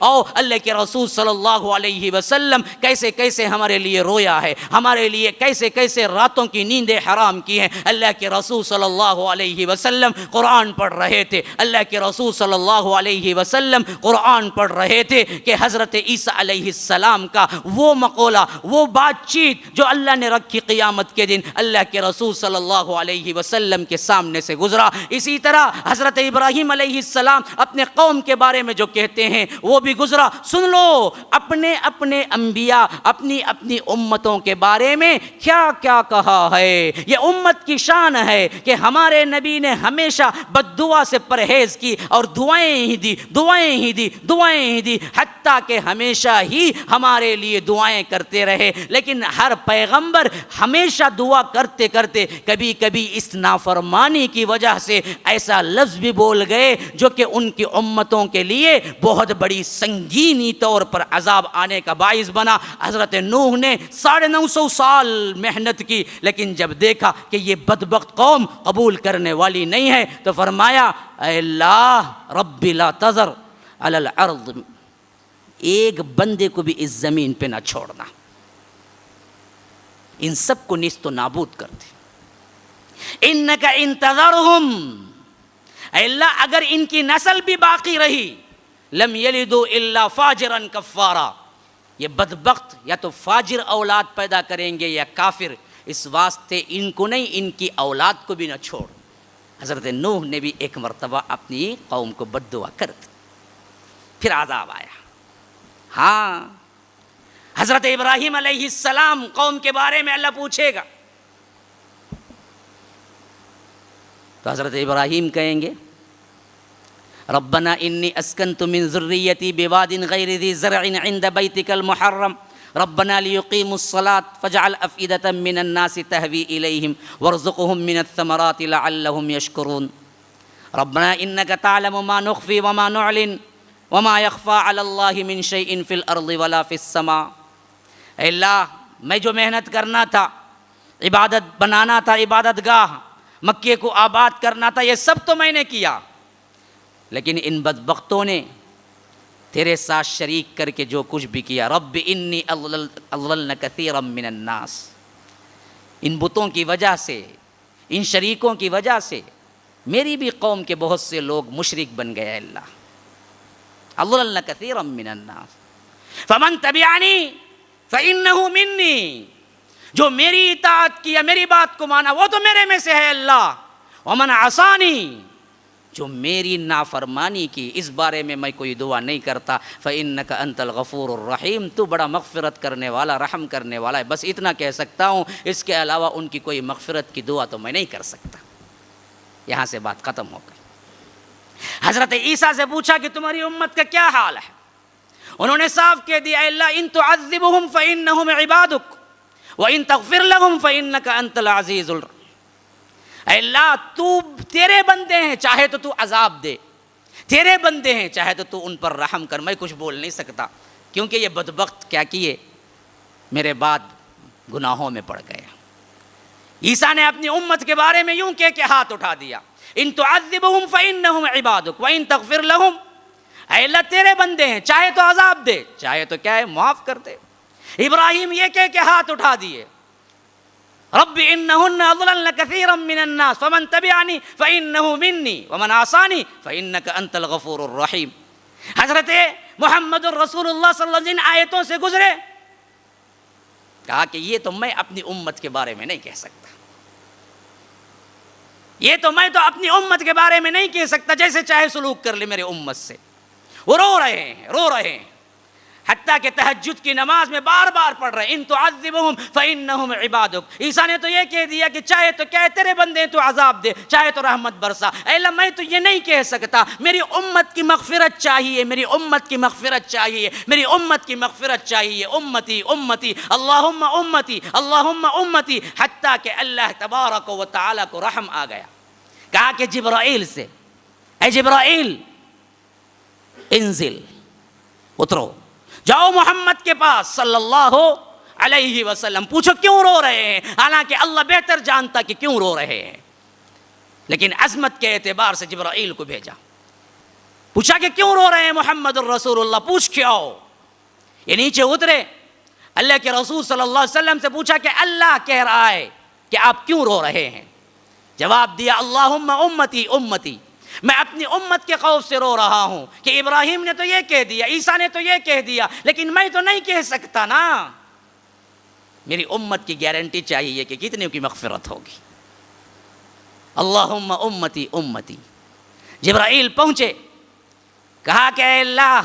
اور اللہ کے رسول صلی اللہ علیہ وسلم کیسے کیسے ہمارے لیے رویا ہے، ہمارے لیے کیسے کیسے راتوں کی نیندیں حرام کی ہیں۔ اللہ کے رسول صلی اللہ علیہ وسلم قرآن پڑھ رہے تھے، اللہ کے رسول صلی اللہ علیہ وسلم قرآن پڑھ رہے تھے کہ حضرت عیسیٰ علیہ السلام کا وہ مقولہ، وہ بات چیت جو اللہ نے رکھی قیامت کے دن، اللہ کے رسول صلی اللہ علیہ وسلم کے سامنے سے گزرا۔ اسی طرح حضرت ابراہیم علیہ السلام اپنے قوم کے بارے میں جو کہتے ہیں وہ بھی گزرا۔ سن لو اپنے اپنے انبیاء اپنی اپنی امتوں کے بارے میں کیا کیا کہا ہے۔ یہ امت کی شان ہے کہ ہمارے نبی نے ہمیشہ بد دعا سے پرہیز کی اور دعائیں ہی دی، دعائیں ہی دی، دعائیں ہی دی، حتیٰ کہ ہمیشہ ہی ہمارے لیے دعائیں کرتے رہے۔ لیکن ہر پیغمبر ہمیشہ دعا کرتے کرتے کبھی کبھی اس نافرمانی کی وجہ سے ایسا لفظ بھی بول گئے جو کہ ان کی امتوں کے لیے بہت بڑی سنگینی طور پر عذاب آنے کا باعث بنا۔ حضرت نوح نے 950 سال محنت کی، لیکن جب دیکھا کہ یہ بدبخت قوم قبول کرنے والی نہیں ہے تو فرمایا اے اللہ رب لا تذر علی الارض، ایک بندے کو بھی اس زمین پہ نہ چھوڑنا، ان سب کو نیست و نابود کر دے۔ انک ان تذرہم، اے اللہ اگر ان کی نسل بھی باقی رہی، لم یلدوا الا فاجرا کفارا، یہ بدبخت یا تو فاجر اولاد پیدا کریں گے یا کافر، اس واسطے ان کو نہیں ان کی اولاد کو بھی نہ چھوڑ۔ حضرت نوح نے بھی ایک مرتبہ اپنی قوم کو بد دعا کر دی، پھر عذاب آیا۔ ہاں حضرت ابراہیم علیہ السلام قوم کے بارے میں اللہ پوچھے گا تو حضرت ابراہیم کہیں گے ربنا انی اسکنت من ذریتی بواد غیر ذی زرع عند بیتک المحرم ربنا لیقیموا الصلاة فاجعل افئدة من الناس تهوی الیہم وارزقهم من الثمرات لعلهم یشکرون ربنا انک تعلم ما نخفی وما نعلن وما یخفى علی اللہ من شیء فی الارض ولا فی السماء۔ اے اللہ میں جو محنت کرنا تھا، عبادت بنانا تھا، عبادت گاہ مکے کو آباد کرنا تھا، یہ سب تو میں نے کیا، لیکن ان بدبختوں نے تیرے ساتھ شریک کر کے جو کچھ بھی کیا، رب انی اضللن کثیرا من الناس، ان بتوں کی وجہ سے، ان شریکوں کی وجہ سے میری بھی قوم کے بہت سے لوگ مشرک بن گئے۔ اللہ اضللن کثیرا من الناس فمن تبعنی فإنہ منی، جو میری اطاعت کیا، میری بات کو مانا، وہ تو میرے میں سے ہے اللہ۔ ومن عصانی، جو میری نافرمانی کی، اس بارے میں کوئی دعا نہیں کرتا، فإنک انت الغفور الرحیم، تو بڑا مغفرت کرنے والا، رحم کرنے والا ہے۔ بس اتنا کہہ سکتا ہوں، اس کے علاوہ ان کی کوئی مغفرت کی دعا تو میں نہیں کر سکتا۔ یہاں سے بات ختم ہو گئی۔ حضرت عیسیٰ سے پوچھا کہ تمہاری امت کا کیا حال ہے؟ انہوں نے صاف کہہ دیا اے اللہ ان تعذبہم فإنہم عبادک وَإِن تَغْفِرْ لَهُمْ فَإِنَّكَ أَنْتَ الْعَزِيزُ الرحیم۔ اے اللہ تو تیرے بندے ہیں، چاہے تو تو عذاب دے، تیرے بندے ہیں چاہے تو تو ان پر رحم کر، میں کچھ بول نہیں سکتا کیونکہ یہ بدبخت کیا کیے، میرے بعد گناہوں میں پڑ گئے۔ عیسیٰ نے اپنی امت کے بارے میں یوں کہہ کے ہاتھ اٹھا دیا، ان تعذبہم فإنہم عبادک وإن تغفر لہم، اے اللہ تیرے بندے ہیں، چاہے تو عذاب دے، چاہے تو کیا ہے معاف کر دے۔ ابراہیم یہ کہہ کے ہاتھ اٹھا دیے، رب انہن اضللن کثیرا من الناس فمن تبعنی فإنہ منی ومن عصانی فإنک انت الغفور الرحیم۔ حضرت محمد الرسول اللہ صلی اللہ علیہ وسلم آیتوں سے گزرے، کہا کہ یہ تو میں اپنی امت کے بارے میں نہیں کہہ سکتا، یہ تو میں تو اپنی امت کے بارے میں نہیں کہہ سکتا، جیسے چاہے سلوک کر لے میرے امت سے۔ وہ رو رہے ہیں، رو رہے ہیں، حتیٰ کہ تہجد کی نماز میں بار بار پڑھ رہے ہیں ان تعذبہم فإنہم عبادک۔ عیسیٰ نے تو یہ کہہ دیا کہ چاہے تو کیا تیرے بندے تو عذاب دے، چاہے تو رحمت برسا۔ اے اللہ میں تو یہ نہیں کہہ سکتا، میری امت کی مغفرت چاہیے، میری امت کی مغفرت چاہیے، میری امت کی مغفرت چاہیے، امتی امتی اللہم امتی اللہم امتی، حتیٰ کہ اللہ تبارک و تعالیٰ کو رحم آ گیا۔ کہا کہ جبرائیل سے اے جبرائیل انزل، اترو، جاؤ محمد کے پاس صلی اللہ علیہ وسلم، پوچھو کیوں رو رہے ہیں، حالانکہ اللہ بہتر جانتا کہ کیوں رو رہے ہیں، لیکن عظمت کے اعتبار سے جبرائیل کو بھیجا۔ پوچھا کہ کیوں رو رہے ہیں محمد الرسول اللہ، پوچھ کے آؤ. یہ نیچے اترے، اللہ کے رسول صلی اللہ علیہ وسلم سے پوچھا کہ اللہ کہہ رہا ہے کہ آپ کیوں رو رہے ہیں؟ جواب دیا اللہم امتی امتی، میں اپنی امت کے خوف سے رو رہا ہوں کہ ابراہیم نے تو یہ کہہ دیا، عیسیٰ نے تو یہ کہہ دیا، لیکن میں تو نہیں کہہ سکتا نا. میری امت کی گارنٹی چاہیے کہ کتنے کی مغفرت ہوگی. اللہم امتی امتی. جبرائیل پہنچے، کہا کہ اے اللہ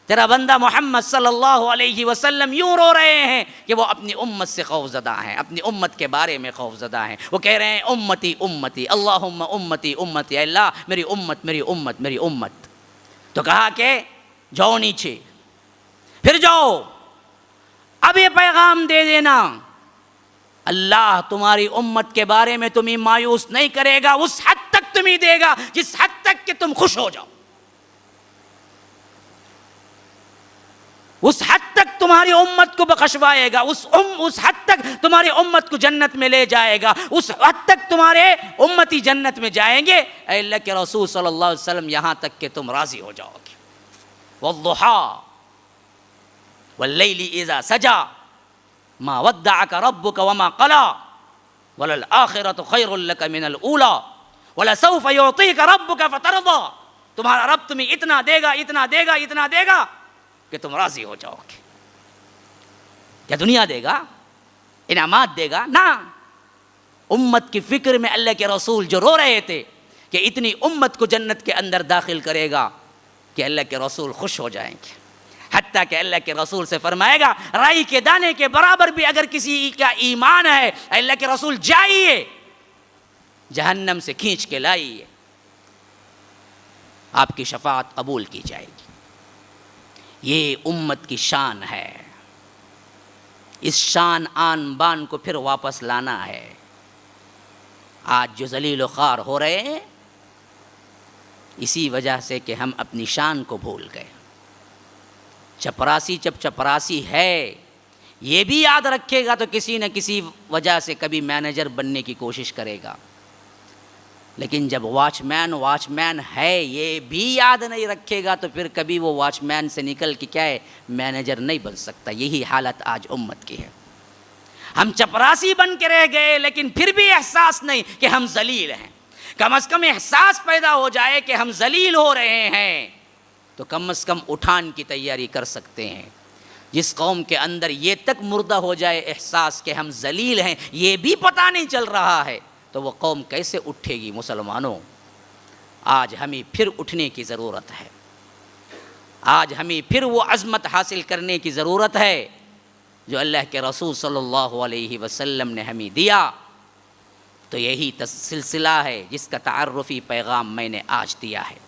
تیرا بندہ محمد صلی اللہ علیہ وسلم یوں رو رہے ہیں کہ وہ اپنی امت سے خوف زدہ ہیں، اپنی امت کے بارے میں خوف زدہ ہیں. وہ کہہ رہے ہیں امتی امتی، اللہم امتی امتی، اے اللہ میری امت میری امت میری امت. تو کہا کہ جاؤ نیچے، پھر جاؤ اب یہ پیغام دے دینا، اللہ تمہاری امت کے بارے میں تمہیں مایوس نہیں کرے گا، اس حد تک تمہیں دے گا جس حد تک کہ تم خوش ہو جاؤ، اس حد تک تمہاری امت کو بخشوائے گا، اس حد تک تمہاری امت کو جنت میں لے جائے گا، اس حد تک تمہارے امتی جنت میں جائیں گے. اے اللہ کے رسول صلی اللہ علیہ وسلم یہاں تک کہ تم راضی ہو جاؤ گے. والضحیٰ واللیل اذا سجا ما ودعک ربک وما قلا وللآخرۃ خیر لک من الاولی ولسوف یعطیک ربک فترضی. تمہارا رب تمہیں اتنا دے گا اتنا دے گا اتنا دے گا کہ تم راضی ہو جاؤ گے. کیا دنیا دے گا، انعامات دے گا؟ نہ. امت کی فکر میں اللہ کے رسول جو رو رہے تھے کہ اتنی امت کو جنت کے اندر داخل کرے گا کہ اللہ کے رسول خوش ہو جائیں گے. حتیٰ کہ اللہ کے رسول سے فرمائے گا رائی کے دانے کے برابر بھی اگر کسی کا ایمان ہے، اللہ کے رسول جائیے جہنم سے کھینچ کے لائیے، آپ کی شفاعت قبول کی جائے گی. یہ امت کی شان ہے، اس شان آن بان کو پھر واپس لانا ہے. آج جو ذلیل و خوار ہو رہے ہیں اسی وجہ سے کہ ہم اپنی شان کو بھول گئے. چپراسی جب چپراسی ہے یہ بھی یاد رکھے گا تو کسی نہ کسی وجہ سے کبھی مینیجر بننے کی کوشش کرے گا، لیکن جب واچ مین ہے یہ بھی یاد نہیں رکھے گا تو پھر کبھی وہ واچ مین سے نکل کے کیا ہے مینیجر نہیں بن سکتا. یہی حالت آج امت کی ہے. ہم چپراسی بن کے رہ گئے لیکن پھر بھی احساس نہیں کہ ہم ذلیل ہیں. کم از کم احساس پیدا ہو جائے کہ ہم ذلیل ہو رہے ہیں تو کم از کم اٹھان کی تیاری کر سکتے ہیں. جس قوم کے اندر یہ تک مردہ ہو جائے احساس کہ ہم ذلیل ہیں یہ بھی پتہ نہیں چل رہا ہے تو وہ قوم کیسے اٹھے گی؟ مسلمانوں آج ہمیں پھر اٹھنے کی ضرورت ہے. آج ہمیں پھر وہ عظمت حاصل کرنے کی ضرورت ہے جو اللہ کے رسول صلی اللہ علیہ وسلم نے ہمیں دیا. تو یہی سلسلہ ہے جس کا تعارفی پیغام میں نے آج دیا ہے.